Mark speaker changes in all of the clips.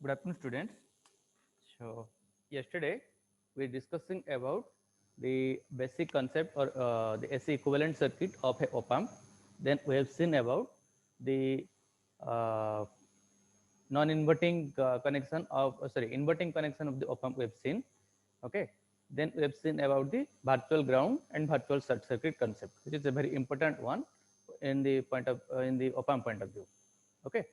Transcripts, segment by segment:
Speaker 1: Good afternoon, students. So, yesterday we discussing about the basic concept or the AC equivalent circuit of a op-amp. Then we have seen about the uh, non-inverting connection of inverting connection of the op-amp. We have seen. Okay. Then we have seen about the virtual ground and virtual short circuit concept, which is a very important one in the point of in the op-amp point of view. Okay.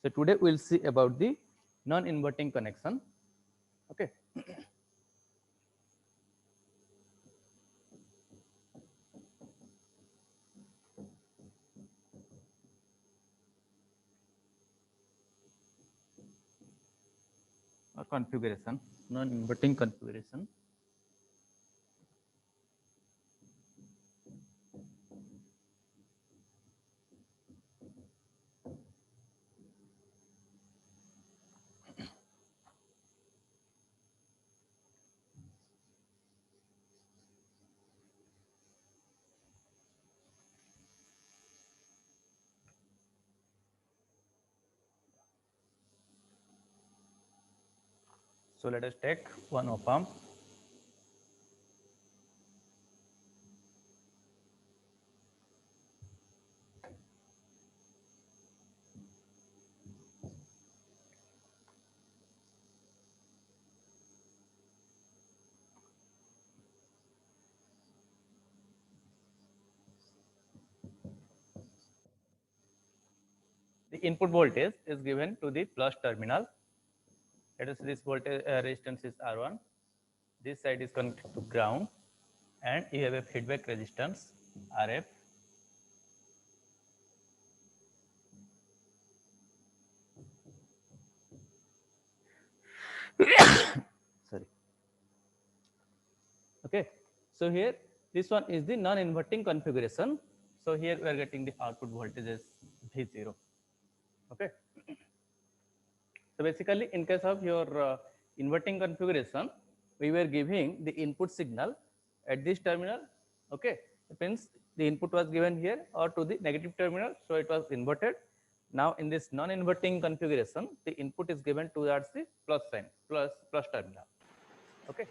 Speaker 1: So today we'll see about the non-inverting connection. Okay. Configuration, non-inverting configuration. So let us take one op-amp. The input voltage is given to the plus terminal. Let us this voltage resistance is R1. This side is connected to ground, and you have a feedback resistance RF. Sorry. Okay. So here this one is the non-inverting configuration. So here we are getting the output voltage as V0. Okay. So basically, in case of your inverting configuration, we were giving the input signal at this terminal. Okay, it means the input was given here or to the negative terminal, so it was inverted. Now in this non-inverting configuration, the input is given towards the plus sign, plus terminal. Okay,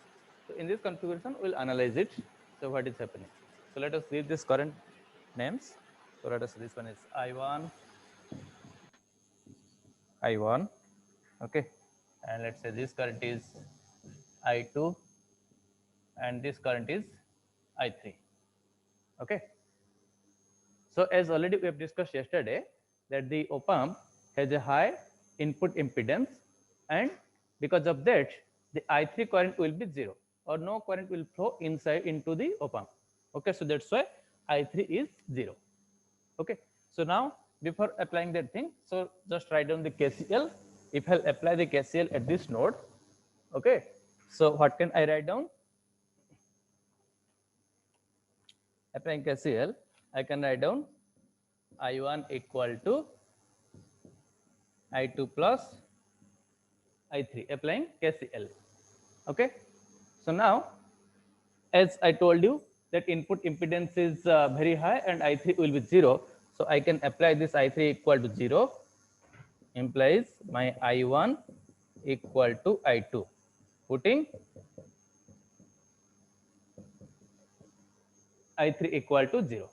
Speaker 1: so in this configuration, we'll analyze it. So what is happening? So let us read this current names. So let us this one is I1, I1. Okay, and let's say this current is I2 and this current is I3. Okay, so as already we have discussed yesterday that the op-amp has a high input impedance, and because of that the I3 current will be 0 or no current will flow inside into the op-amp. Okay, so that's why I3 is 0. Okay, so now before applying that thing, so just write down the KCL. If I'll apply the KCL at this node, okay, so what can I write down? Applying KCL, I can write down I1 equal to I2 plus I3, applying KCL. Okay, so now as I told you that input impedance is very high and I3 will be 0, so I can apply this I3 equal to 0, implies my I1 equal to I2, putting I3 equal to 0.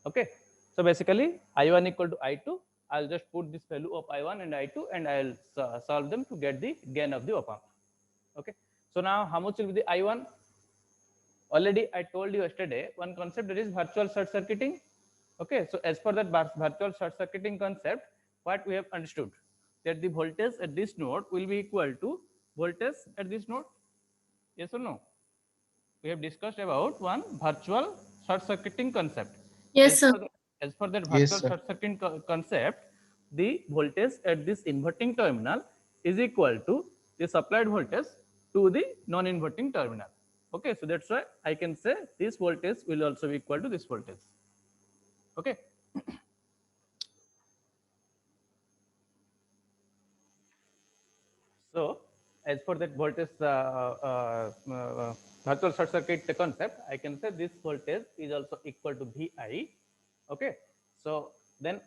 Speaker 1: Okay, so basically I1 equal to I2, I'll just put this value of I1 and I2 and I'll solve them to get the gain of the op-amp. Okay, so now how much will be the I1? Already I told you yesterday one concept, that is virtual short circuiting. Okay, so as per that virtual short circuiting concept, what we have understood, that the voltage at this node will be equal to voltage at this node. Yes or no? We have discussed about one virtual short circuiting concept.
Speaker 2: Yes,
Speaker 1: As
Speaker 2: sir.
Speaker 1: per, the, as per that
Speaker 3: Yes,
Speaker 1: virtual
Speaker 3: sir.
Speaker 1: short circuiting concept, the voltage at this inverting terminal is equal to the supplied voltage to the non-inverting terminal. Okay, so that's why I can say this voltage will also be equal to this voltage. Okay. So, as for that voltage virtual short circuit concept, I can say this voltage is also equal to VI. Okay. So then,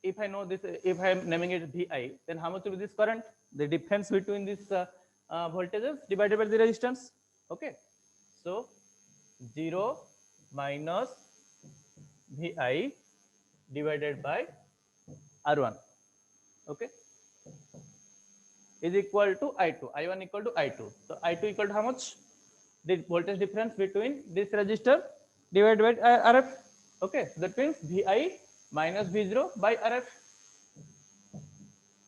Speaker 1: if I know this, if I am naming it VI, then how much will be this current? the difference between these voltages divided by the resistance. Okay, so 0 minus Vi divided by R1, okay, is equal to I2. I1 equal to I2. So I2 equal to how much? The voltage difference between this resistor divided by RF. Okay, that means Vi minus V0 by RF.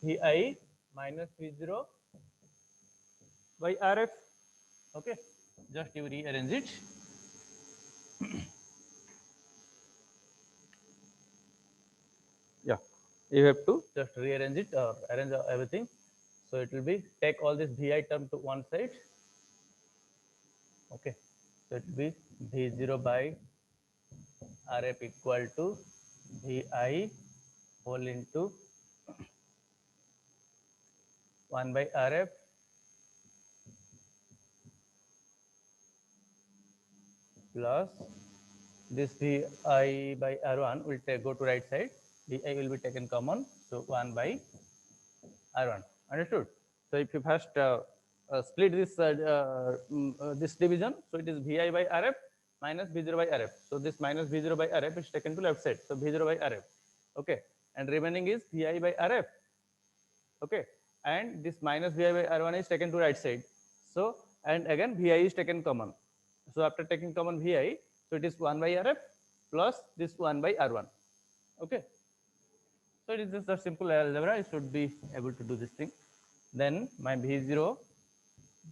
Speaker 1: Vi minus V0 by RF. Okay, just you rearrange it. Yeah, you have to just rearrange it or arrange everything. So it will be take all this Vi term to one side. Okay, so it will be V0 by RF equal to Vi whole into 1 by RF plus this Vi by R1 will go to right side. Vi will be taken common, so 1 by R1. Understood? So if you first split this division, so it is Vi by RF minus V0 by RF. So this minus V0 by RF is taken to left side. So V0 by RF. Okay, and remaining is Vi by RF. Okay, and this minus Vi by R1 is taken to right side. So and again Vi is taken common. So after taking common Vi, so it is 1 by RF plus this 1 by R1. Okay, so it is just a simple algebra. I should be able to do this thing. Then my V0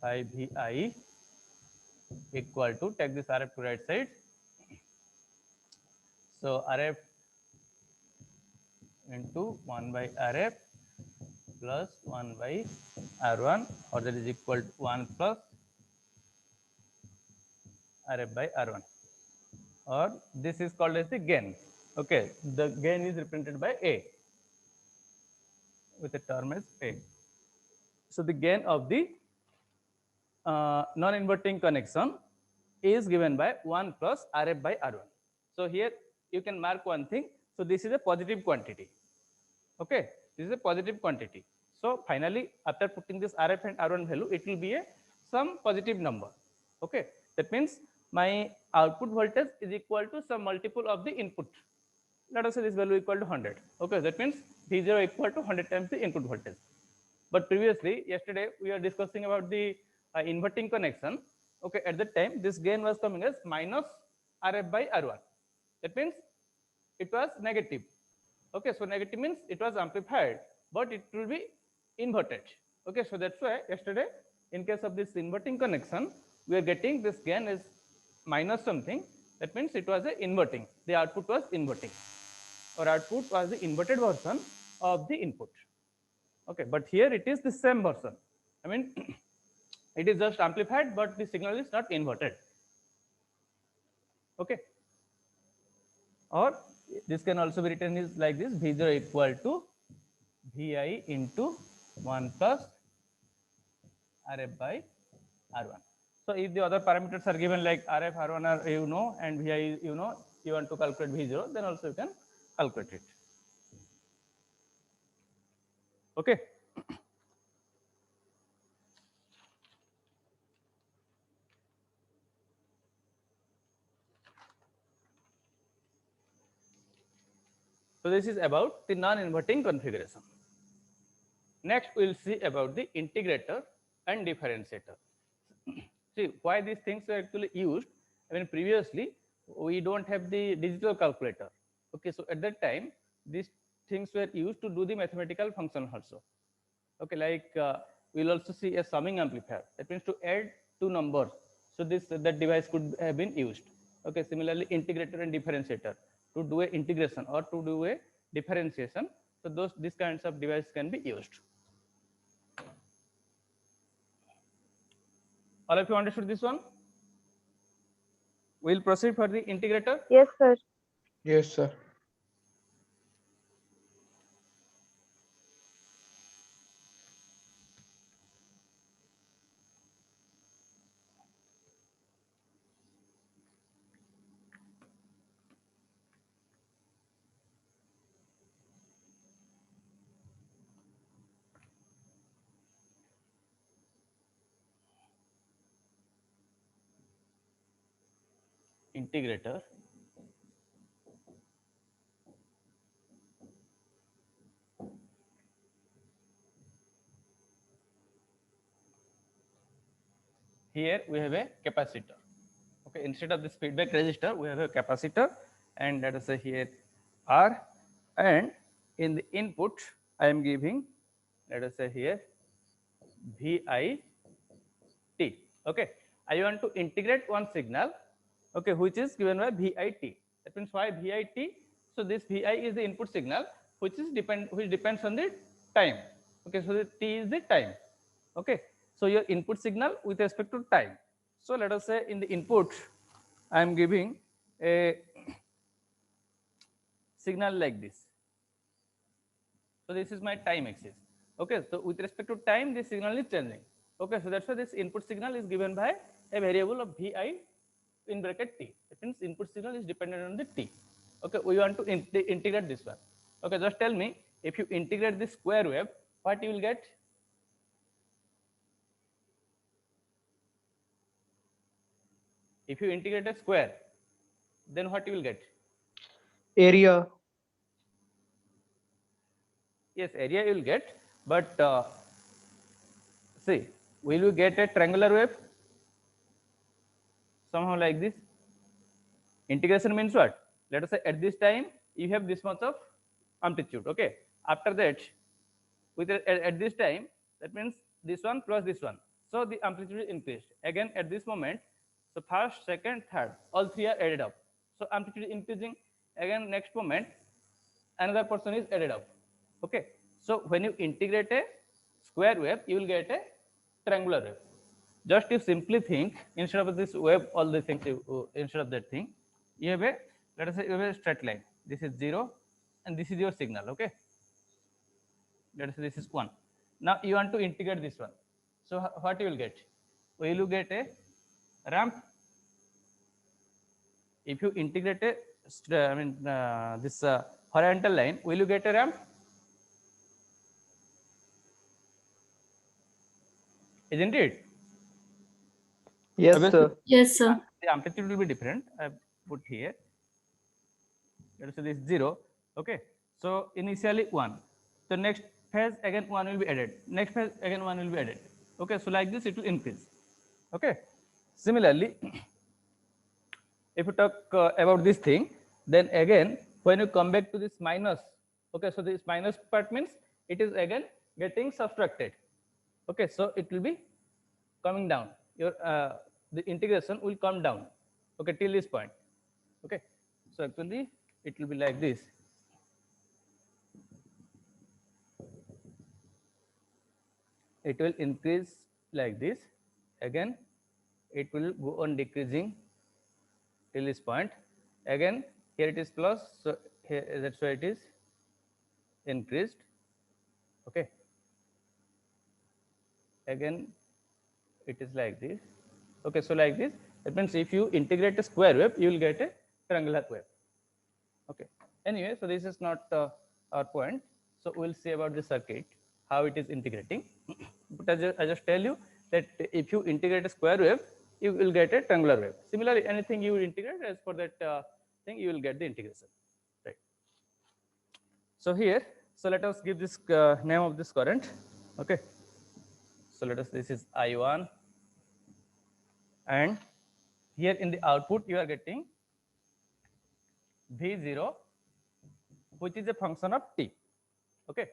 Speaker 1: by Vi equal to, take this RF to right side. So RF into 1 by RF plus 1 by R1, or that is equal to 1 plus RF by R1, or this is called as the gain. Okay, the gain is represented by A with a term as A. So the gain of the non-inverting connection is given by 1 plus RF by R1. So here you can mark one thing. So this is a positive quantity. Okay, this is a positive quantity. So finally, after putting this RF and R1 value, it will be a some positive number. Okay, that means my output voltage is equal to some multiple of the input. Let us say this value equal to 100. Okay, that means V0 equal to 100 times the input voltage. But previously, yesterday, we are discussing about the inverting connection. Okay, at that time, this gain was coming as minus RF by R1. That means it was negative. Okay, so negative means it was amplified, but it will be inverted. Okay, so that's why yesterday, in case of this inverting connection, we are getting this gain is minus something. That means it was a inverting. The output was inverting, or output was the inverted version of the input. Okay, but here it is the same version. I mean, it is just amplified, but the signal is not inverted. Okay, or this can also be written is like this: V0 equal to Vi into 1 plus RF by R1. So if the other parameters are given like RF, R1 are you know, and Vi you know, you want to calculate V0, then also you can calculate it. Okay. So this is about the non-inverting configuration. Next, we will see about the integrator and differentiator. See why these things are actually used. I mean, previously we don't have the digital calculator. Okay, so at that time these things were used to do the mathematical function also. Okay, like we'll also see a summing amplifier. That means to add two numbers. So that device could have been used. Okay, similarly integrator and differentiator to do a integration or to do a differentiation. So these kinds of devices can be used. All of you understood this one? We'll proceed for the integrator.
Speaker 2: Yes, sir.
Speaker 3: Yes, sir.
Speaker 1: integrator here we have a capacitor. Okay, instead of this feedback resistor, we have a capacitor, and let us say here R, and in the input I am giving, let us say here VIT. Okay, I want to integrate one signal, okay, which is given by VIT. That means why VIT? So this VI is the input signal, which depends on the time. Okay, so the T is the time. Okay, so your input signal with respect to time. So let us say in the input I am giving a signal like this. So this is my time axis. Okay, so with respect to time, this signal is changing. Okay, so that's why this input signal is given by a variable of Vi in bracket T. It means input signal is dependent on the T. Okay, we want to integrate this one. Okay, just tell me, if you integrate this square wave, what you will get? If you integrate a square, then what you will get?
Speaker 2: Area.
Speaker 1: Yes, area you will get, but see, will you get a triangular wave? Somehow like this. Integration means what? Let us say at this time you have this much of amplitude. Okay. After that, with at this time, that means this one plus this one. So the amplitude is increased. Again at this moment, so first, second, third, all three are added up. So amplitude is increasing. Again next moment, another portion is added up. Okay. So when you integrate a square wave, you will get a triangular wave. Just you simply think, instead of this wave, all the things instead of that thing, you have a, let us say you have a straight line. This is 0 and this is your signal. Okay, let us say this is 1. Now you want to integrate this one. So what you will get? Will you get a ramp? If you integrate a this horizontal line, will you get a ramp? Isn't it?
Speaker 2: Yes,
Speaker 1: Obviously,
Speaker 2: sir.
Speaker 3: Yes, sir.
Speaker 1: the amplitude will be different. I put here. Let us say this 0. Okay, so initially 1. So next phase again 1 will be added. Next phase again 1 will be added. Okay, so like this it will increase. Okay, similarly, if you talk about this thing, then again when you come back to this minus, okay, so this minus part means it is again getting subtracted. Okay, so it will be coming down. Your the integration will come down. Okay, till this point. Okay, so actually it will be like this. It will increase like this. Again it will go on decreasing till this point. Again here it is plus, so here that's why it is increased. Okay, again it is like this. Okay, so like this, that means if you integrate a square wave, you will get a triangular wave. Okay, anyway, so this is not our point. So we'll see about the circuit, how it is integrating. But I just tell you that if you integrate a square wave, you will get a triangular wave. Similarly, anything you will integrate, as for that thing, you will get the integration, right? So here, so let us give this name of this current. Okay, so let us, this is I1, and here in the output you are getting V0, which is a function of t. Okay,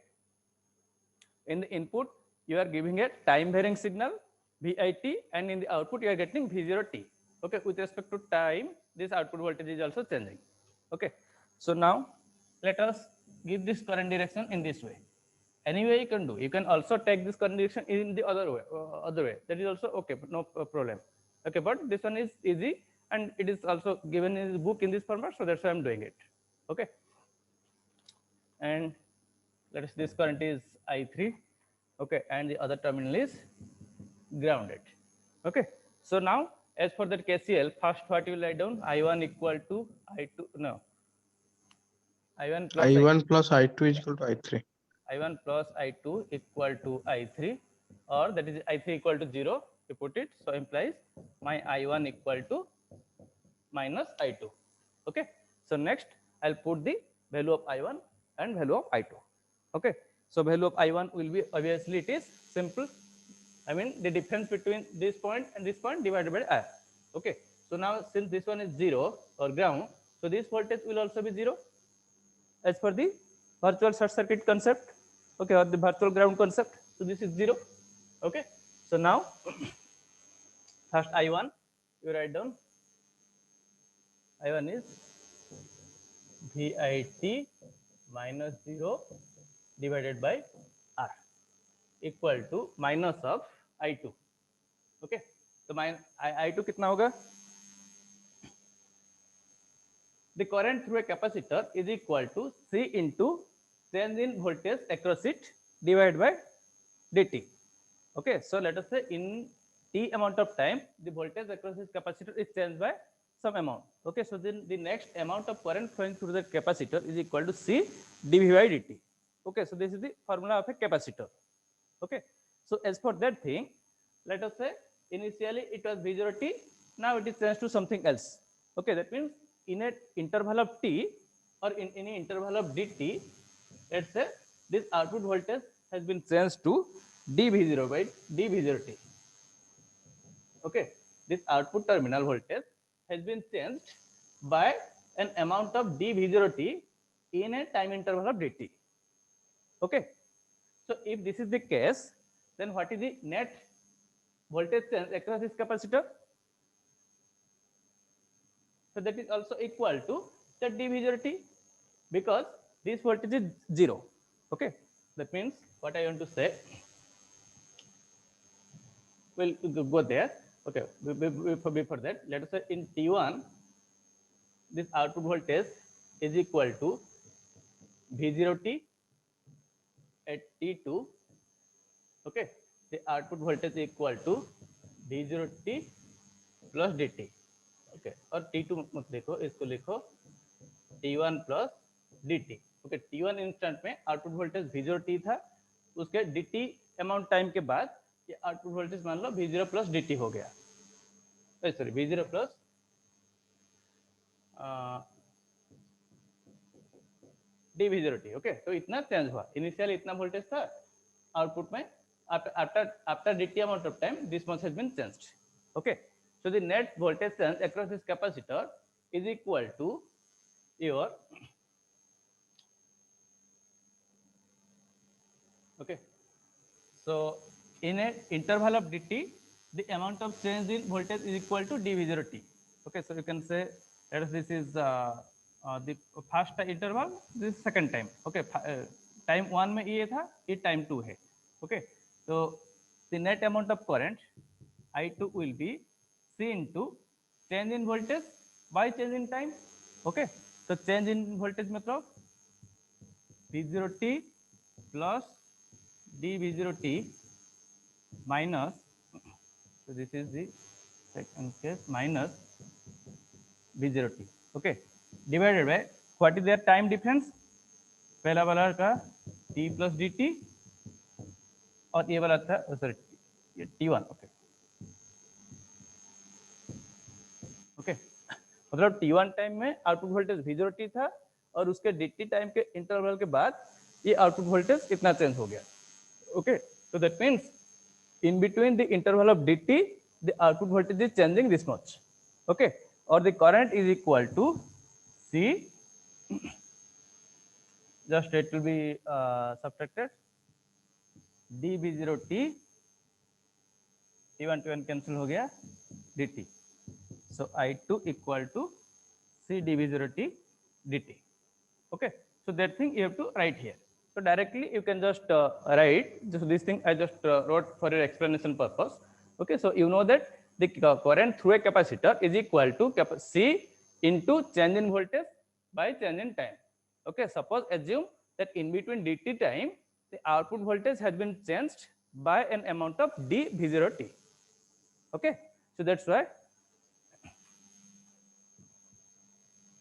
Speaker 1: in the input you are giving a time varying signal VIT, and in the output you are getting V0t. Okay, with respect to time, this output voltage is also changing. Okay, so now let us give this current direction in this way. Any way you can do. You can also take this current direction in the other way. That is also okay, but no problem. Okay, but this one is easy, and it is also given in the book in this format, so that's why I'm doing it. Okay, and let us, this current is I3. Okay, and the other terminal is grounded. Okay, so now as for that KCL, first what you will write down? I1 equal to I2, no, I1 plus
Speaker 4: I1 plus I2 is equal to I3.
Speaker 1: I1 plus I2 equal to I3, or that is I3 equal to 0, you put it, so implies my I1 equal to minus I2. Okay, so next I'll put the value of I1 and value of I2. Okay, so value of I1 will be, obviously it is simple, I mean the difference between this point and this point divided by R. Okay, so now since this one is 0 or ground, so this voltage will also be 0 as per the virtual short circuit concept, okay, or the virtual ground concept. So this is 0. Okay, so now first I1 you write down, I1 is VIT minus 0 divided by R equal to minus of I2. Okay, तो I2 कितना होगा? The current through a capacitor is equal to C into change in voltage across it divided by dt. Okay, so let us say in t amount of time the voltage across this capacitor is changed by some amount. Okay, so then the next amount of current flowing through the capacitor is equal to C dv by dt. Okay, so this is the formula of a capacitor. Okay, so as for that thing, let us say initially it was V0t, now it is changed to something else. Okay, that means in an interval of t or in any interval of dt, let's say this output voltage has been changed to dv0 by dv0t. Okay, this output terminal voltage has been changed by an amount of dv0t in a time interval of dt. Okay, so if this is the case, then what is the net voltage change across this capacitor? So that is also equal to the dv0t, because this voltage is 0. Okay, that means what I want to say, we'll go there. Okay, before that, let us say in T1, this output voltage is equal to V0t at T2. Okay, the output voltage is equal to V0t plus dt. Okay, और T2 मत देखो, इसको लिखो T1 plus dt. Okay, T1 instant में output voltage V0t था, उसके dt amount time के बाद ये आउटपुट वोल्टेज मान लो V0 plus dt हो गया, sorry V0 plus dv0t. Okay, तो इतना चेंज हुआ, इनिशियल इतना वोल्टेज था आउटपुट में, after dt amount of time this much has been changed. Okay, so the net voltage change across this capacitor is equal to your, okay, so in an interval of dt the amount of change in voltage is equal to dv0t. Okay, so you can say that is, this is the first interval, this is second time. Okay, time 1 में ये था, ये time 2 है. Okay, so the net amount of current I2 will be C into change in voltage by change in time. Okay, so change in voltage मतलब V0t plus dv0t minus, so this is the second case, minus v0t. Okay, divided by what is their time difference, पहला वाला का t plus dt और ये वाला था sorry ये t1. Okay, okay, मतलब t1 टाइम में आउटपुट वोल्टेज v0t था और उसके dt टाइम के इंटरवल के बाद ये आउटपुट वोल्टेज इतना चेंज हो गया. Okay, so that means in between the interval of dt the output voltage is changing this much. Okay, or the current is equal to C, just it will be subtracted dv0t, t1 t1 cancel हो गया dt, so I2 equal to C dv0t dt. Okay, so that thing you have to write here. So directly you can just write, just this thing I just wrote for your explanation purpose. Okay, so you know that the current through a capacitor is equal to C into change in voltage by change in time. Okay, suppose assume that in between dt time the output voltage has been changed by an amount of dv0t. Okay, so that's why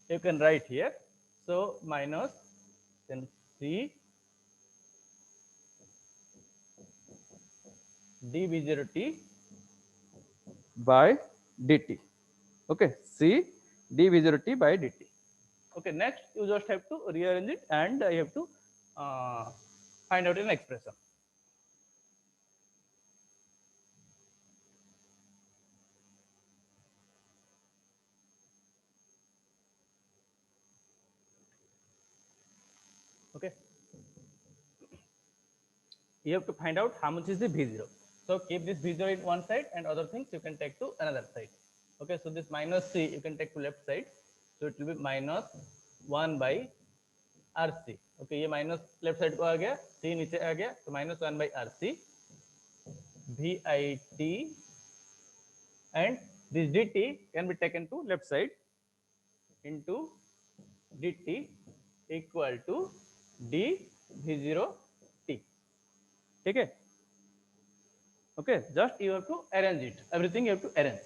Speaker 1: you can write here, so minus then C dv0t by dt. Okay, C dv0t by dt. Okay, next you just have to rearrange it and you have to find out an expression. Okay, you have to find out how much is the v0. So keep this v0 in one side and other things you can take to another side. Okay, so this minus c you can take to left side, so it will be minus 1 by rc. Okay, ये minus left side को आ गया, c नीचे आ गया, तो minus 1 by rc vit, and this dt can be taken to left side into dt equal to d v0 t. ठीक है? Okay, just you have to arrange it. Everything you have to arrange.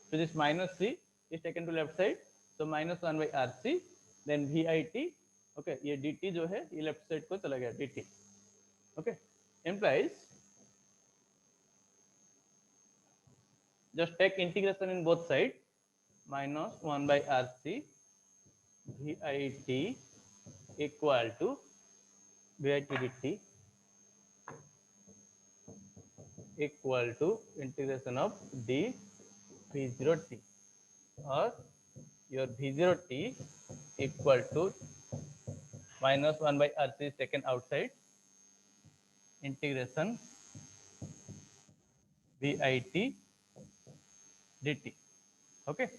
Speaker 1: So this minus c is taken to left side. So minus 1 by rc, then vit. Okay, ये dt जो है ये left side को चला गया dt. Okay, implies just take integration in both sides. Minus 1 by rc vit equal to vit dt equal to integration of d v0 t, or your v0 t equal to minus 1 by rc is taken outside, integration vit dt. Okay,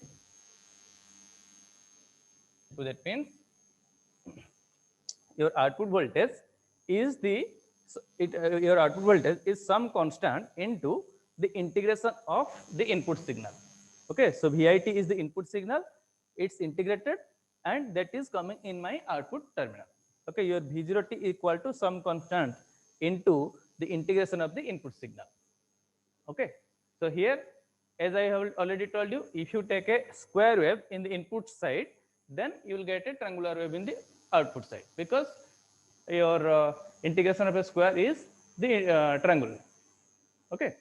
Speaker 1: so that means your output voltage is your output voltage is some constant into the integration of the input signal. Okay, so vit is the input signal, it's integrated and that is coming in my output terminal. Okay, your v0t equal to some constant into the integration of the input signal. Okay, so here, as I have already told you, if you take a square wave in the input side, then you will get a triangular wave in the output side, because your integration of a square is the triangle. Okay,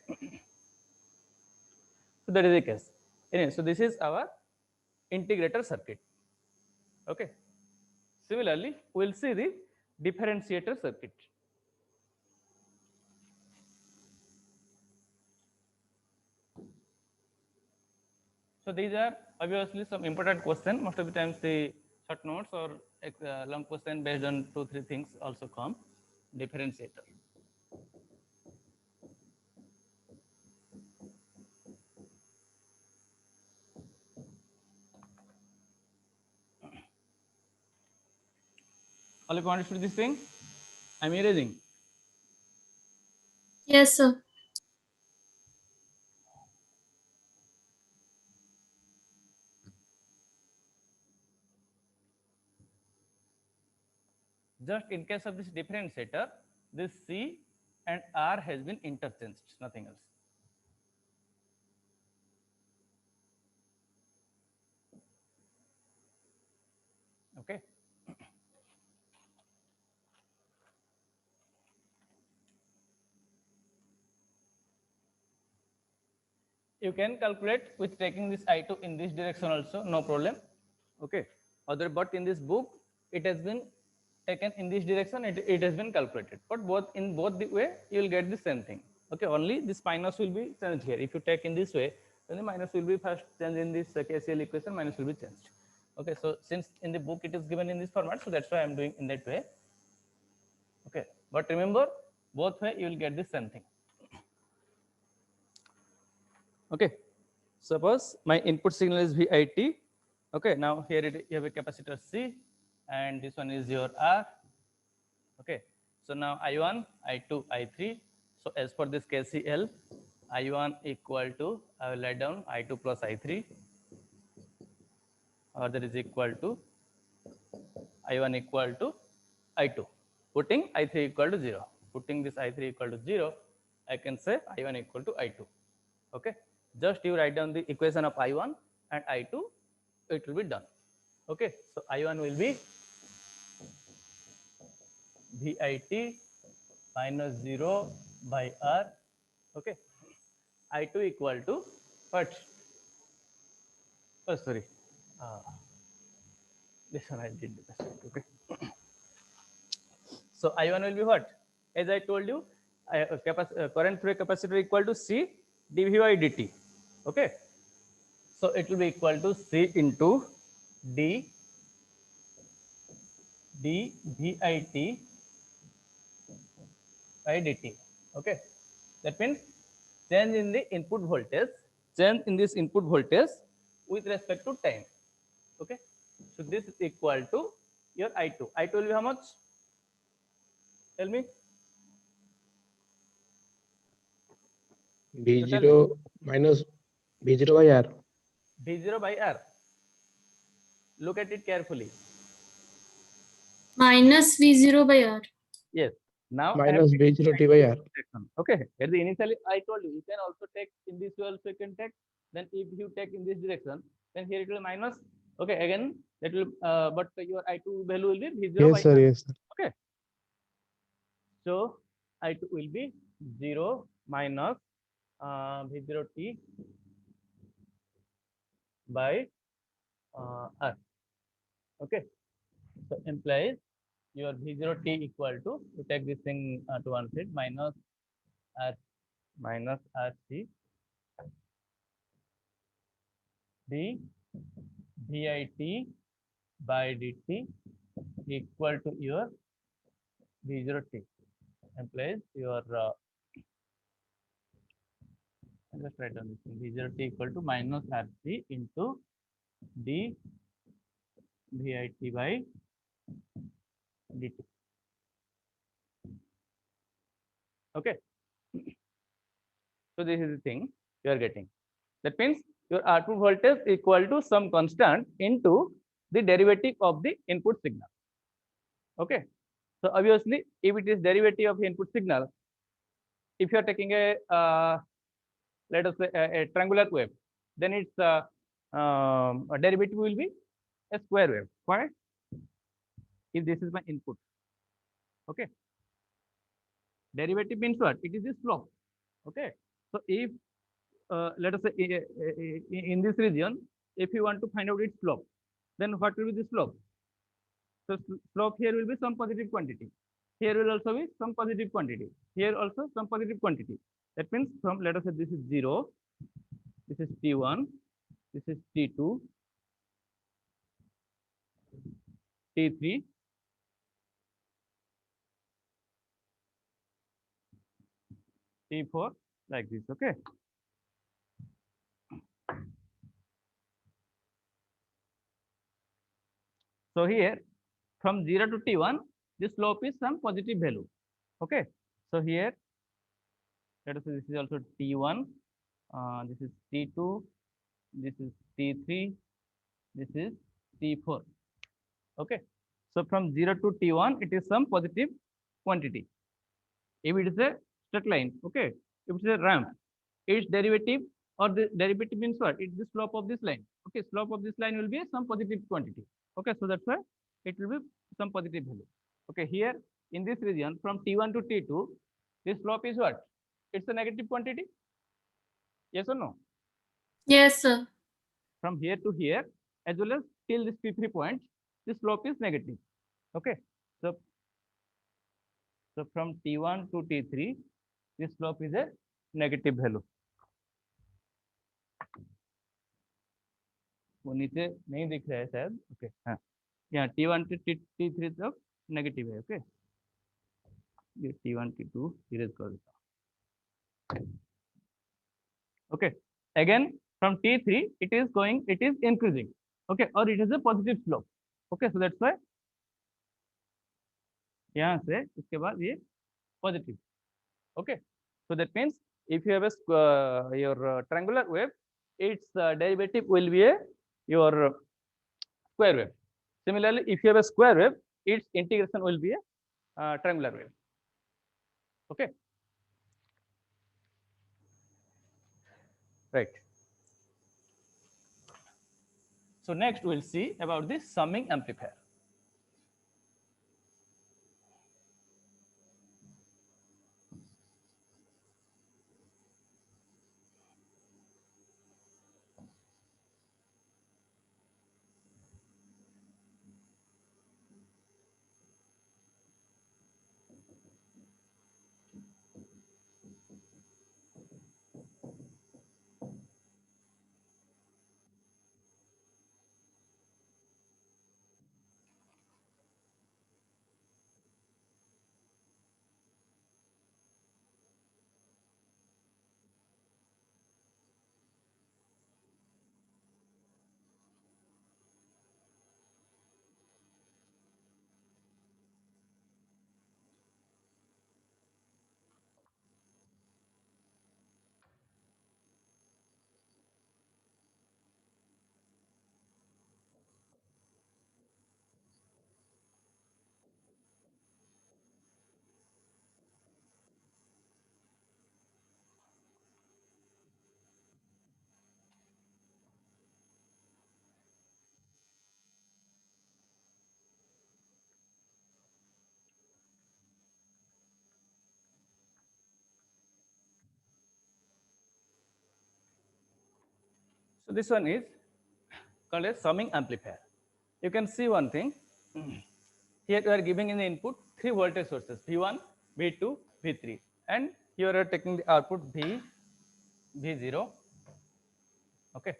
Speaker 1: so that is the case. Anyway, so this is our integrator circuit. Okay, similarly, we will see the differentiator circuit. So these are obviously some important questions. Most of the times the short notes or long question based on 2-3 things also come. Differentiator. All of you understood this thing? I'm erasing.
Speaker 3: Yes, sir.
Speaker 1: Just in case of this differentiator, this C and R has been interchanged, nothing else. Okay. You can calculate with taking this I2 in this direction also, no problem. Okay. Other, but in this book, it has been taken in this direction, it has been calculated. But both in both the way, you will get the same thing. Okay, only this minus will be changed here. If you take in this way, then the minus will be first changed in this KCL equation, minus will be changed. Okay, so since in the book it is given in this format, so that's why I am doing in that way. Okay, but remember, both way you will get the same thing. Okay, suppose my input signal is VIT. Okay, now here you have a capacitor C, and this one is your R. Okay, so now I1, I2, I3. So as per this KCL, I1 equal to, I will write down I2 plus I3, or that is equal to I1 equal to I2. Putting I3 equal to 0. Putting this I3 equal to 0, I can say I1 equal to I2. Okay, just you write down the equation of I1 and I2, it will be done. Okay, so I1 will be VIT minus 0 by R. Okay, I2 equal to what? Oh, sorry, uh, this one I did the mistake. Okay. So I1 will be what? As I told you, current through a capacitor equal to C dV by dt. Okay. So it will be equal to C into D dVit by dt. Okay. That means change in the input voltage, change in this input voltage with respect to time. Okay. So this is equal to your I2. I2 will be how much? Tell me.
Speaker 4: B0 minus B0 by R.
Speaker 1: V0 by R. Look at it carefully.
Speaker 3: Minus V0 by R.
Speaker 1: Yes. Now
Speaker 4: Minus B0 T by R.
Speaker 1: okay. At the initially I told you can also take in this way also you can take. Then if you take in this direction, then here it will minus. Okay, again that will but your I2 value will be V0 by
Speaker 4: Yes, sir.
Speaker 1: R.
Speaker 4: Yes, sir.
Speaker 1: Okay. So I2 will be 0 minus V0 T by R. Okay. So implies your V0 T equal to, you take this thing to one side, minus R minus RC d VIT by dt equal to your V0 T. Implies your just write down this thing, V0 T equal to minus RC into d VIT by dt. Okay. So this is the thing you are getting. That means your output voltage equal to some constant into the derivative of the input signal. Okay. So obviously, if it is derivative of input signal, if you are taking a let us say a triangular wave, then its a derivative will be a square wave. Why? If this is my input. Okay. Derivative means what? It is the slope. Okay. So if let us say in this region, if you want to find out its slope, then what will be the slope? So slope here will be some positive quantity. Here will also be some positive quantity. Here also some positive quantity. That means from, let us say this is 0, this is T1, this is T2, T3, T4, like this. Okay. So here from 0 to T1, this slope is some positive value. Okay. So here, let us say this is also T1, this is T2, this is T3, this is T4. Okay. So from 0 to T1, it is some positive quantity. If it is a straight line, okay. If it is a ramp, its derivative or the derivative means what? It's the slope of this line. Okay. Slope of this line will be some positive quantity. Okay. So that's why it will be some positive value. Okay. Here in this region from T1 to T2, this slope is what? It's a negative quantity. Yes or no?
Speaker 3: Yes, sir.
Speaker 1: From here to here, as well as till this P3 point, the slope is negative. Okay. So from T1 to T3, this slope is a negative value. वो नीचे नहीं दिख रहा है शायद. Okay. हाँ. यहाँ T1 to T3 तक नेगेटिव है. ओके. ये T1 T2 इरेज कर देता हूँ. Okay. Again from T3 it is increasing. Okay. और it is a positive slope. Okay. So that's why यहाँ से इसके बाद ये positive. Okay. So that means if you have a your triangular wave, its derivative will be your square wave. Similarly, if you have a square wave, its integration will be a triangular wave. Okay. Right. So next we'll see about the summing amplifier. So this one is called a summing amplifier. You can see one thing. Here you are giving in the input three voltage sources V1, V2, V3, and here you are taking the output V0. Okay,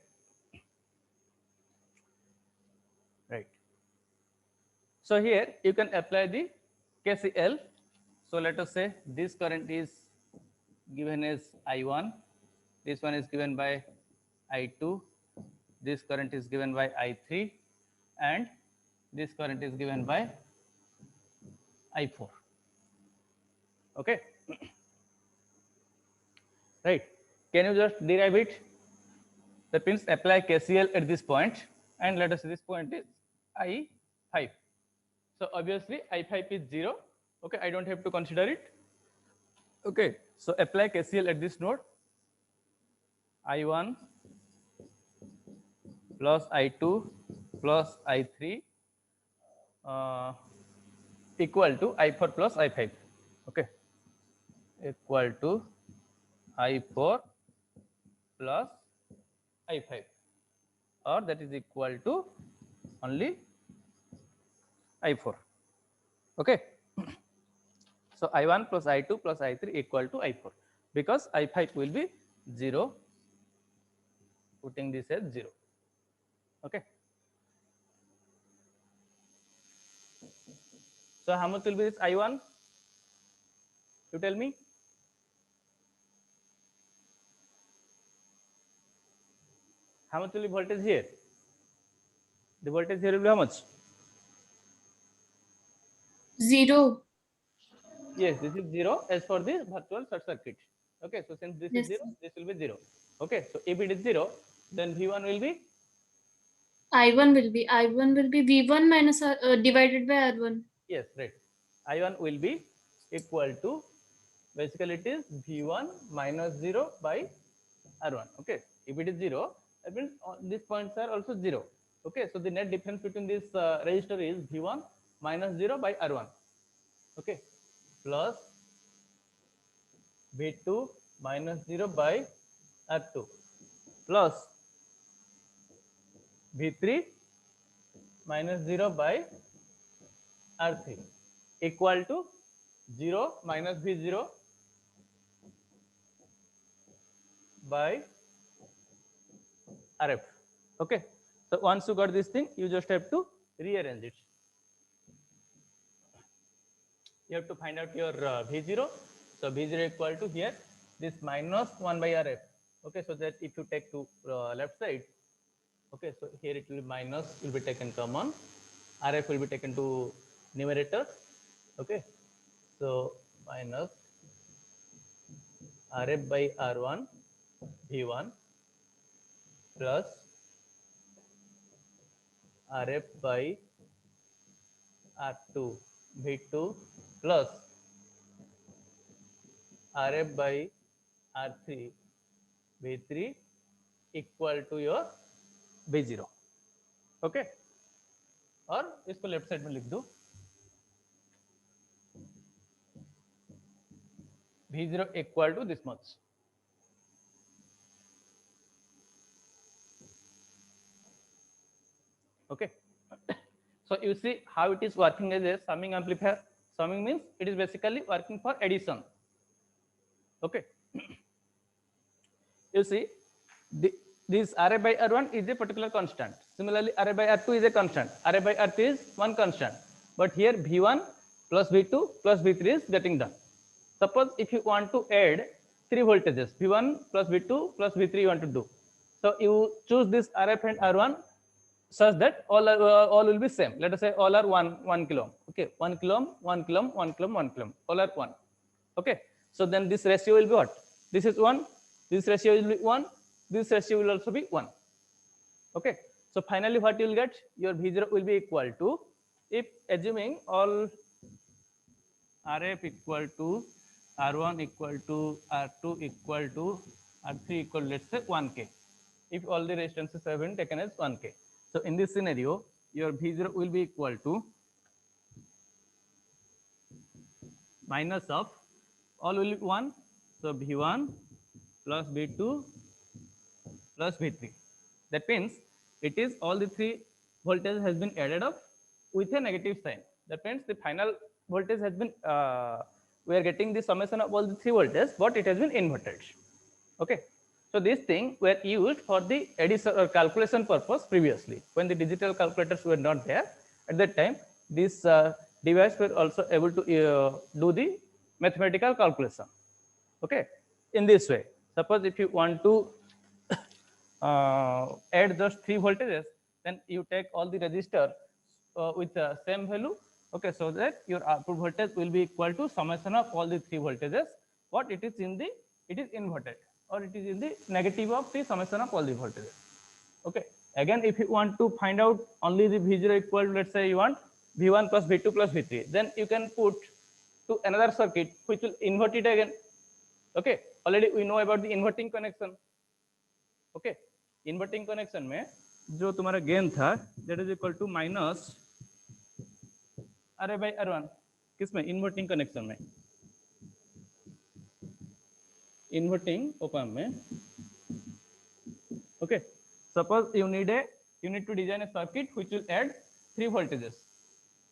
Speaker 1: right. So here you can apply the KCL. So let us say this current is given as I1, this one is given by I2, this current is given by I3, and this current is given by I4. Okay, right. Can you just derive it? That means apply KCL at this point, and let us say this point is I5. So obviously I5 is 0. Okay, I don't have to consider it. Okay, so apply KCL at this node. I1 plus I2 plus I3 equal to I4 plus I5. Okay, equal to I4 plus I5, or that is equal to only I4. Okay, so I1 plus I2 plus I3 equal to I4, because I5 will be 0, putting this as 0. Okay, so how much will be this I1? You tell me. How much will be voltage here? The voltage here will be how much?
Speaker 3: 0.
Speaker 1: Yes, this is 0 as for the virtual short circuit. Okay, so since this is
Speaker 3: Yes.
Speaker 1: 0, this will be 0. Okay, so if it is 0, then V1 will be,
Speaker 3: I1 will be V1 minus divided by R1.
Speaker 1: yes, right. I1 will be equal to, basically it is V1 minus 0 by R1. Okay, if it is 0, that means these points are also 0. Okay, so the net difference between this resistor is V1 minus 0 by R1. Okay, plus V2 minus 0 by R2 plus V3 minus 0 by R3 equal to 0 minus V0 by RF. Okay, so once you got this thing, you just have to rearrange it. You have to find out your V0. So V0 equal to here this minus 1 by RF. Okay, so that if you take to left side, okay, so here it will be minus, will be taken common, RF will be taken to numerator. Okay, so minus RF by R1 V1 plus RF by R2 V2 plus RF by R3 V3 equal to your V0. Okay, और इसको left side में लिख दो, V0 equal to this much. Okay, so you see how it is working as a summing amplifier. Summing means it is basically working for addition. Okay. You see, this Ra by R1 is a particular constant. Similarly, Ra by R2 is a constant. Ra by R3 is one constant. But here V1 plus V2 plus V3 is getting done. Suppose if you want to add three voltages, V1 plus V2 plus V3 you want to do. So you choose this Rf and R1 such that all will be same. Let us say all are 1 kilo ohm. Okay, 1 kilo ohm, 1 kilo ohm, 1 kilo ohm, 1 kilo ohm. All are 1. Okay, so then this ratio will be what? This is 1. This ratio will be 1. This ratio will also be 1. Okay, so finally what you will get? Your V0 will be equal to, if assuming all Rf equal to R1 equal to R2 equal to R3 equal, let's say 1K. If all the resistances have been taken as 1K. So in this scenario, your V0 will be equal to minus of all will be 1. So V1 plus V2 plus V3. That means it is all the three voltage has been added up with a negative sign. That means the final voltage has been, we are getting the summation of all the three voltages, but it has been inverted. Okay. So these things were used for the addition or calculation purpose previously. When the digital calculators were not there, at that time, this device were also able to do the mathematical calculation. Okay. In this way, suppose if you want to add just three voltages, then you take all the resistors with the same value. Okay, so that your output voltage will be equal to summation of all the three voltages. What it is in the, it is inverted, or it is in the negative of the summation of all the voltages. Okay, again if you want to find out only the V0 equal to, let's say you want V1 plus V2 plus V3, then you can put to another circuit which will invert it again. Okay, already we know about the inverting connection. Okay, inverting connection में जो तुम्हारा gain था that is equal to minus Ra by R1. किसमें? Inverting connection में, inverting op amp में. Okay, suppose you need to design a circuit which will add three voltages.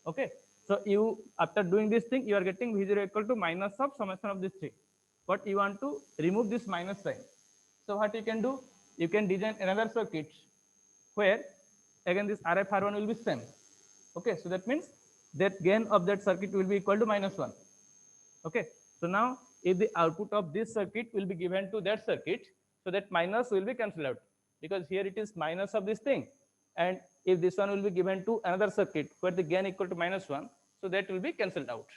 Speaker 1: Okay, so you, after doing this thing, you are getting V0 equal to minus of summation of these three, but you want to remove this minus sign. So what you can do? You can design another circuit where again this Rf R1 will be same. Okay, so that means that gain of that circuit will be equal to minus 1. Okay, so now if the output of this circuit will be given to that circuit, so that minus will be cancelled out, because here it is minus of this thing, and if this one will be given to another circuit where the gain equal to minus 1, so that will be cancelled out.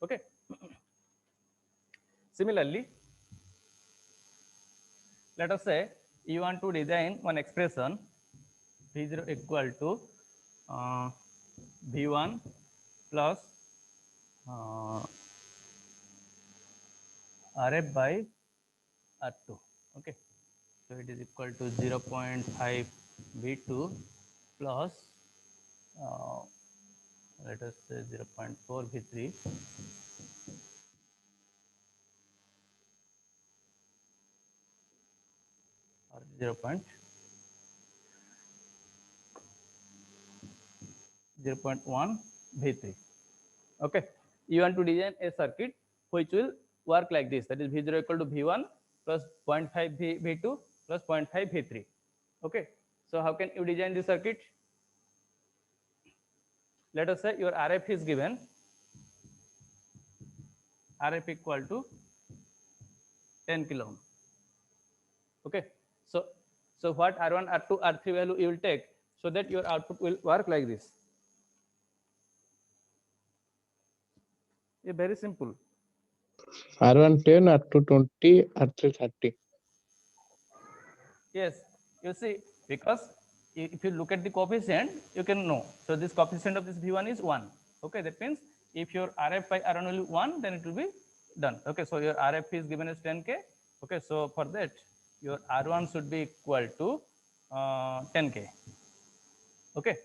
Speaker 1: Okay. Similarly, let us say you want to design one expression V0 equal to V1 plus Rf by R2. Okay, so it is equal to 0.5 V2 plus let us say 0.4 V3 or 0.1 V3. Okay, you want to design a circuit which will work like this, that is V0 equal to V1 plus 0.5 V2 plus 0.5 V3. Okay, so how can you design the circuit? Let us say your Rf is given, Rf equal to 10 kilo ohm. Okay, so what R1, R2, R3 value you will take, so that your output will work like this. Yeah, very simple.
Speaker 4: R1 10, R2 20, R3 30.
Speaker 1: Yes, you see, because if you look at the coefficient, you can know. So this coefficient of this V1 is 1. Okay, that means if your Rf by R1 will be 1, then it will be done. Okay, so your Rf is given as 10K. Okay, so for that, your R1 should be equal to 10K. Okay,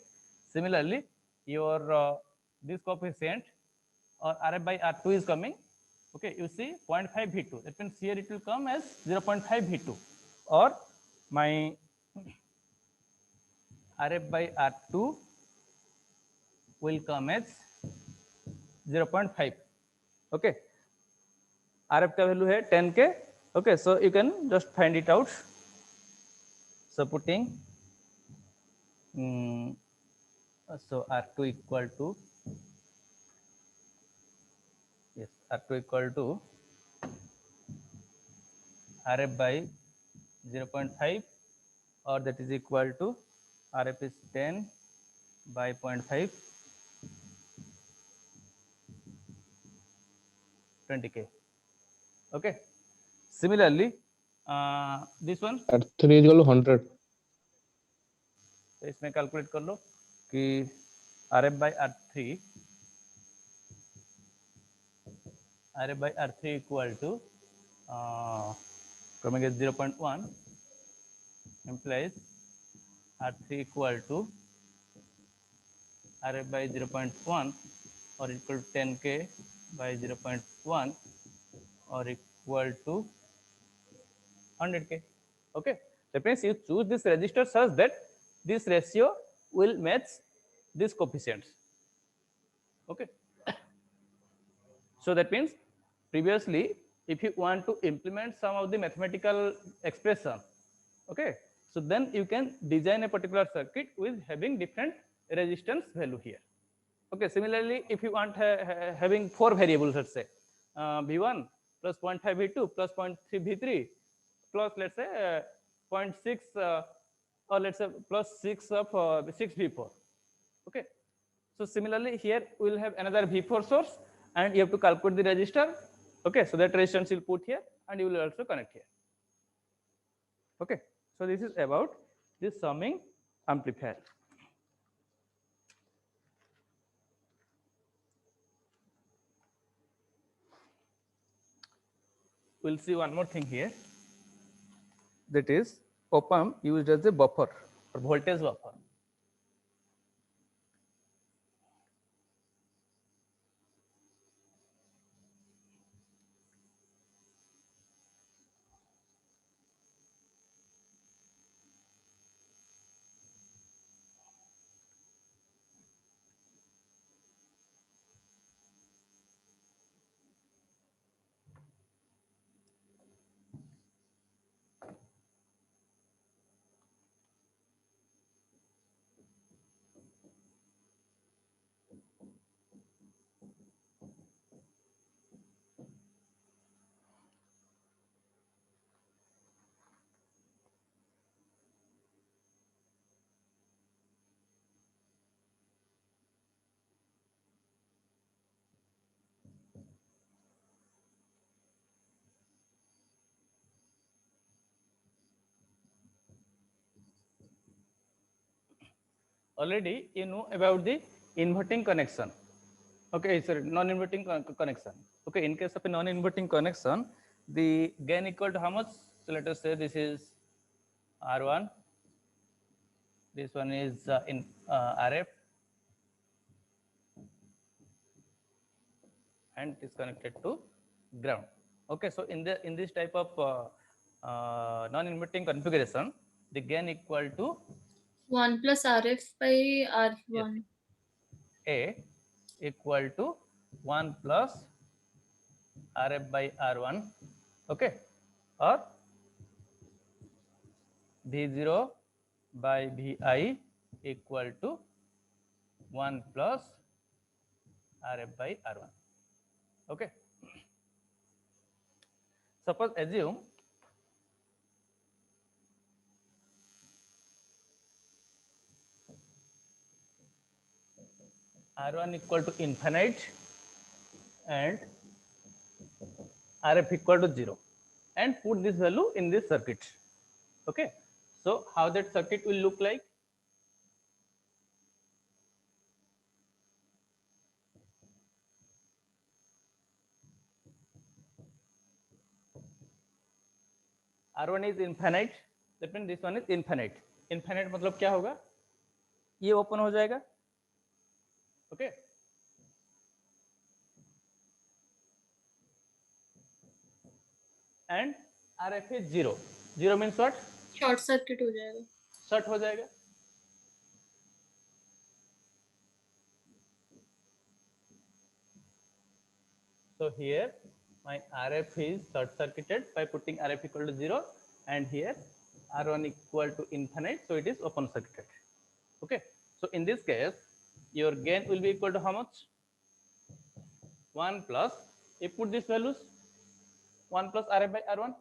Speaker 1: similarly, your this coefficient or Rf by R2 is coming. Okay, you see 0.5 V2. That means here it will come as 0.5 V2, or my Rf by R2 will come as 0.5. Okay, RF का value है 10K. Okay, so you can just find it out. So putting so R2 equal to, yes, R2 equal to RF by 0.5, or that is equal to RF is 10 by 0.5, 20K. Okay, similarly this one,
Speaker 4: R3 is equal to 100.
Speaker 1: तो इसमें calculate कर लो कि RF by R3 equal to coming as 0.1 implies R3 equal to RF by 0.1 or equal to 10K by 0.1 or equal to 100K. Okay, that means you choose this register such that this ratio will match these coefficients. Okay, so that means previously if you want to implement some of the mathematical expression, okay, so then you can design a particular circuit with having different resistance value here. Okay, similarly if you want having 4 variables, let's say V1 plus 0.5 V2 plus 0.3 V3 plus let's say 0.6 or let's say plus 6 of 6 V4. Okay, so similarly here we will have another V4 source and you have to calculate the resistor. Okay, so that resistance will put here and you will also connect here. Okay, so this is about this summing amplifier. We'll see one more thing here, that is op-amp used as a buffer or voltage buffer. Already you know about the inverting connection. Okay, sorry, non-inverting connection. Okay, in case of a non-inverting connection, the gain equal to how much? So let us say this is R1, this one is in RF, and it is connected to ground. Okay, so in this type of non-inverting configuration, the gain equal to
Speaker 3: 1 plus RF by R1.
Speaker 1: A equal to 1 plus RF by R1, okay, or V0 by Vi equal to 1 plus RF by R1. Okay, suppose assume R1 equal to infinite and RF equal to 0 and put this value in this circuit. Okay, so how that circuit will look like? R1 is infinite, that means this one is infinite. Infinite मतलब क्या होगा? ये open हो जाएगा. Okay, and RF is 0. 0 means what?
Speaker 3: Short circuit हो जाएगा.
Speaker 1: Short हो जाएगा. So here my RF is short circuited by putting RF equal to 0, and here R1 equal to infinite, so it is open circuited. Okay, so in this case your gain will be equal to how much? 1 plus, if put these values, 1 plus RF by R1.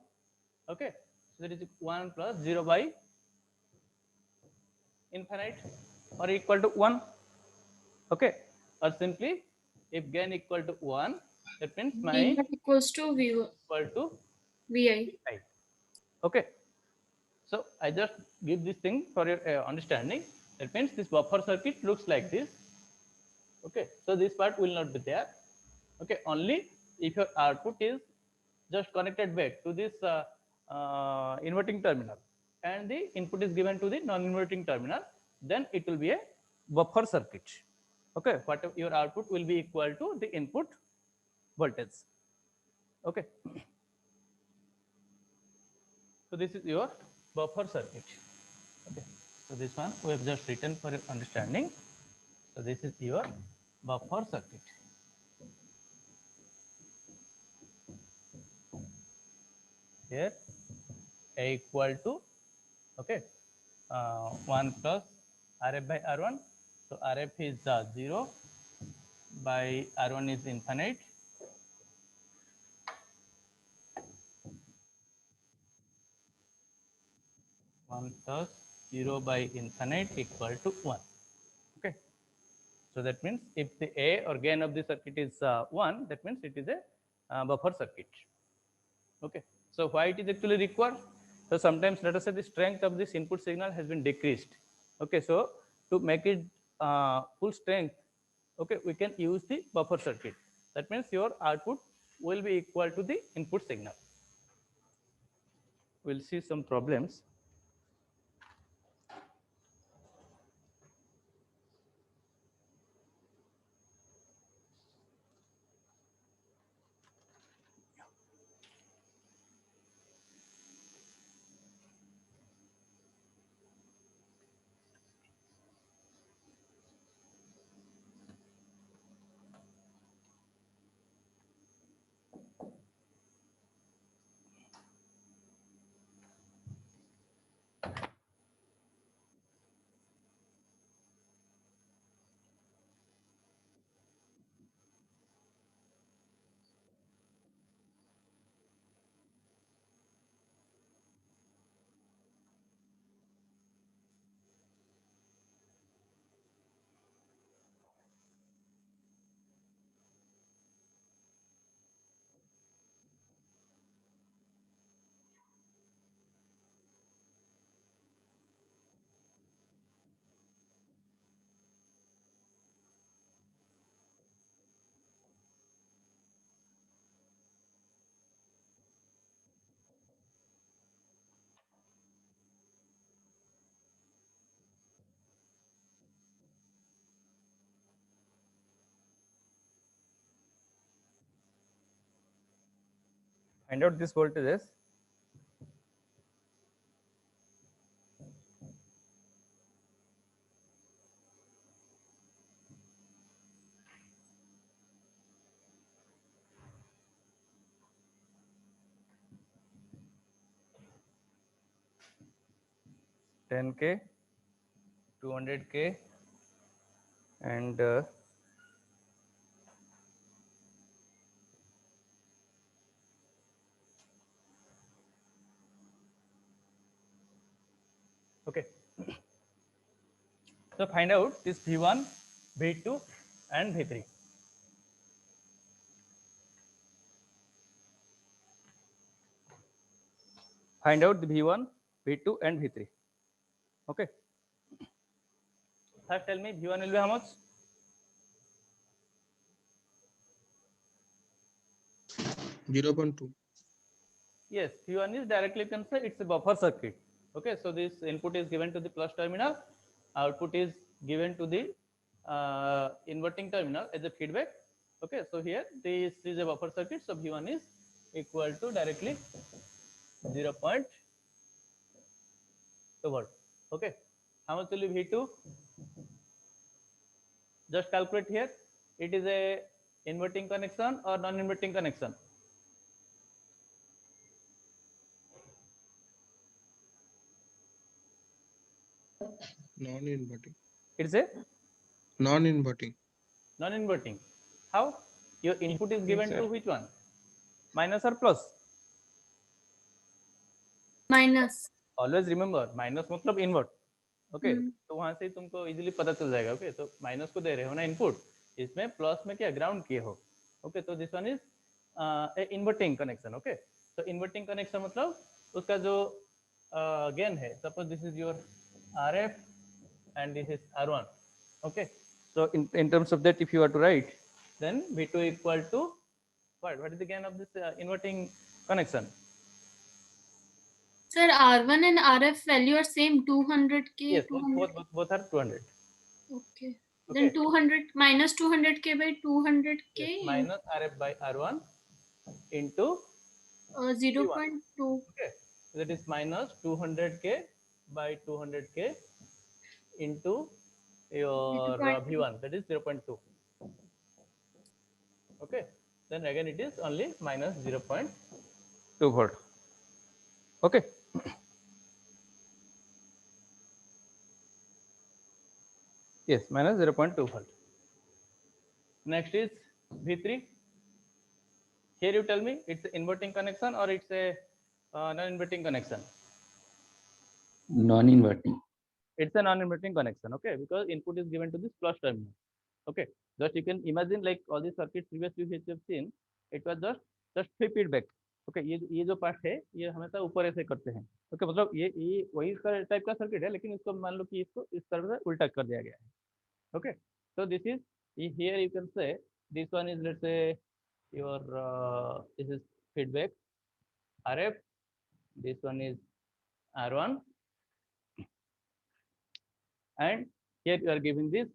Speaker 1: Okay, so that is 1 plus 0 by infinite, or equal to 1. Okay, or simply if gain equal to 1, that means my
Speaker 3: V naught equals to V
Speaker 1: equal to
Speaker 3: VI.
Speaker 1: Vi. Okay, so I just give this thing for your understanding. That means this buffer circuit looks like this. Okay, so this part will not be there. Okay, only if your output is just connected back to this inverting terminal and the input is given to the non-inverting terminal, then it will be a buffer circuit. Okay, what your output will be equal to the input voltage. Okay, so this is your buffer circuit. Okay, so this one we have just written for your understanding. So this is your buffer circuit. Here A equal to, okay, 1 plus RF by R1. So RF is 0 by R1 is infinite. One plus 0 by infinite equal to 1. Okay, so that means if the A or gain of the circuit is 1, that means it is a buffer circuit. Okay, so why it is actually required? So sometimes let us say the strength of this input signal has been decreased. Okay, so to make it full strength, okay, we can use the buffer circuit. That means your output will be equal to the input signal. We'll see some problems. Find out this voltages. Ten K, 200K, and okay. So find out this V1, V2, and V3. Find out the V1, V2, and V3. Okay. First tell me V1 will be how much?
Speaker 4: Zero point 0.2.
Speaker 1: Yes, V1 is directly, you can say it's a buffer circuit. Okay, so this input is given to the plus terminal, output is given to the inverting terminal as a feedback. Okay, so here this is a buffer circuit, so V1 is equal to directly 0.2 volt. Okay, how much will be V2? Just calculate here. It is a Inverting connection or non-inverting connection?
Speaker 4: Non-inverting.
Speaker 1: It's a
Speaker 4: Non-inverting.
Speaker 1: non-inverting. How? Your input is given
Speaker 2: sir.
Speaker 1: to which one? Minus or plus?
Speaker 3: Minus.
Speaker 1: Always remember, minus मतलब invert. Okay
Speaker 3: हम्म,
Speaker 1: तो वहां से तुमको easily पता चल जाएगा. Okay तो minus को दे रहे हो ना इनपुट, इसमें प्लस में क्या ग्राउंड किए हो. ओके तो this one is inverting connection. Okay तो इन्वर्टिंग कनेक्शन मतलब उसका जो गेन है, suppose this is your RF and this is R1. Okay so in terms of that, if you are to write, then V2 equal to what is the gain of this inverting connection?
Speaker 3: Sir, R1 and RF value are same 200k.
Speaker 1: Yes,
Speaker 3: 200.
Speaker 1: both are 200.
Speaker 3: Okay.
Speaker 1: Okay.
Speaker 3: Then 200 minus 200k by 200k.
Speaker 1: Yes, minus RF by R1 into
Speaker 3: 0.2.
Speaker 1: okay, that is minus 200k by 200k into your
Speaker 3: 0.2.
Speaker 1: V1, that is 0.2. Okay, then again it is only minus 0.2 volt. Okay. Yes, minus 0.2 volt. Next is V3. Here you tell me it's an inverting connection or it's a non-inverting connection.
Speaker 5: Non-inverting.
Speaker 1: It's a non-inverting connection. Okay, because input is given to this plus terminal. Okay, just you can imagine like all these circuits previously which you have seen, it was just feedback. Okay, ये जो part है ये हमेशा ऊपर ऐसे करते हैं. Okay मतलब ये वही टाइप का सर्किट है, लेकिन इसको मान लो कि इसको इस तरह से उल्टा कर दिया गया है. Okay so this is here you can say this one is, let's say, your this is feedback RF, this one is R1, and here you are giving this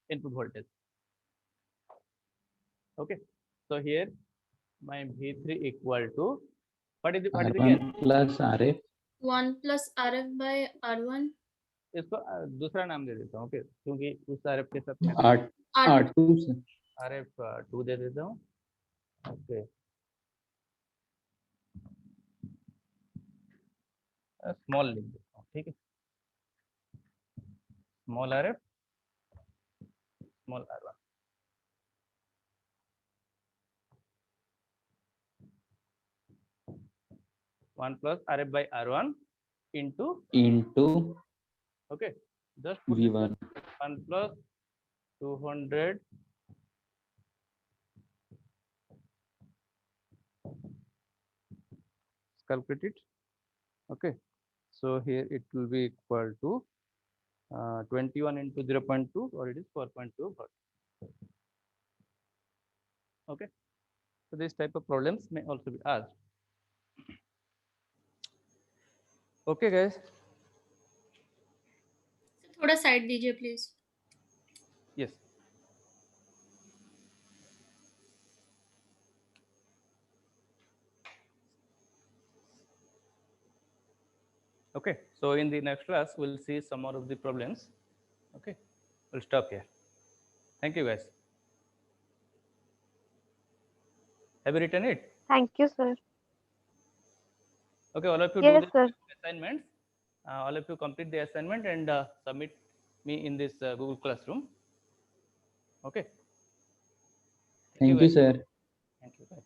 Speaker 1: input voltage. Okay, so here my V3 equal to what is the gain?
Speaker 5: R1 plus RF.
Speaker 3: 1 plus RF by R1.
Speaker 1: इसको दूसरा नाम दे देता हूँ. Okay क्योंकि उस RF के साथ मैं
Speaker 5: R2 से.
Speaker 1: RF 2 दे देता हूँ. ओके स्मॉल लिख देता हूँ. ठीक है, small RF small R1. One plus RF by R1 into okay, just put
Speaker 5: V1.
Speaker 1: 1 plus 200 calculate it. Okay, so here it will be equal to 21 into 0.2, or it is 4.2 volt. Okay, so this type of problems may also be asked. Okay guys,
Speaker 3: थोड़ा side दीजिए please.
Speaker 1: yes. Okay, so in the next class we'll see some more of the problems. Okay, we'll stop here. Thank you guys. Have you written it?
Speaker 6: Thank you, sir.
Speaker 1: Okay, all of you
Speaker 6: Yes,
Speaker 1: do
Speaker 6: sir.
Speaker 1: the assignments. All of you complete the assignment and submit me in this Google Classroom. Okay.
Speaker 5: Thank you,
Speaker 1: guys.
Speaker 5: sir.
Speaker 1: Thank you. Bye.